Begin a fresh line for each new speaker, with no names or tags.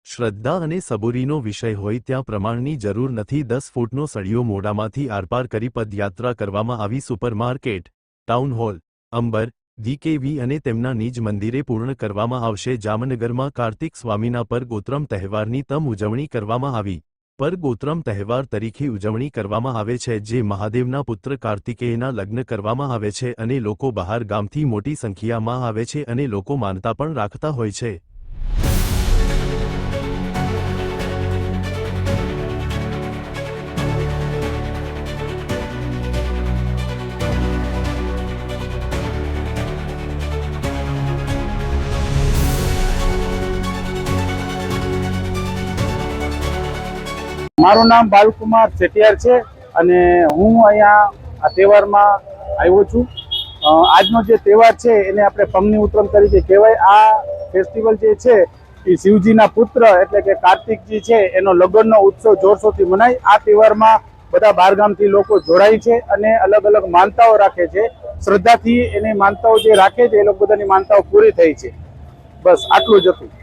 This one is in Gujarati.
શ્રદ્ધા અને સબૂરીનો વિષય હોય ત્યાં પ્રમાણની જરૂર નથી। 10 ફૂટનો સળિયો મોઢામાંથી આરપાર કરી પદયાત્રા કરવામાં આવી। સુપરમાર્કેટ, ટાઉન હોલ, અંબર, DKV અને તેમના નિજ મંદિરે પૂર્ણ કરવામાં આવશે। જામનગરમાં કાર્તિક સ્વામીના પરગોત્રમ તહેવારની ઉજવણી કરવામાં આવી। પરગોત્રમ તહેવાર તરીકે ઉજવણી કરવામાં આવે છે, જે મહાદેવના પુત્ર કાર્તિકેયના લગ્ન કરવામાં આવે છે અને લોકો બહાર ગામથી મોટી સંખ્યામાં આવે છે અને લોકો માનતા પણ રાખતા હોય છે।
મારું નામ બાલકુમાર ચેટિયાર છે અને હું અહીંયા આ તહેવારમાં આવ્યો છું। આજનો જે તહેવાર છે એને આપણે પમની ઉત્તરમ તરીકે કહેવાય। આ ફેસ્ટિવલ જે છે એ શિવજીના પુત્ર એટલે કે કાર્તિકજી છે એનો લગ્નનો ઉત્સવ જોરશોરથી મનાય। આ તહેવારમાં બધા બહારગામથી લોકો જોડાય છે અને અલગ અલગ માનતાઓ રાખે છે। શ્રદ્ધાથી એની માનતાઓ જે રાખે છે એ લોકો બધાની માનતાઓ પૂરી થઈ છે। બસ આટલું જ હતું।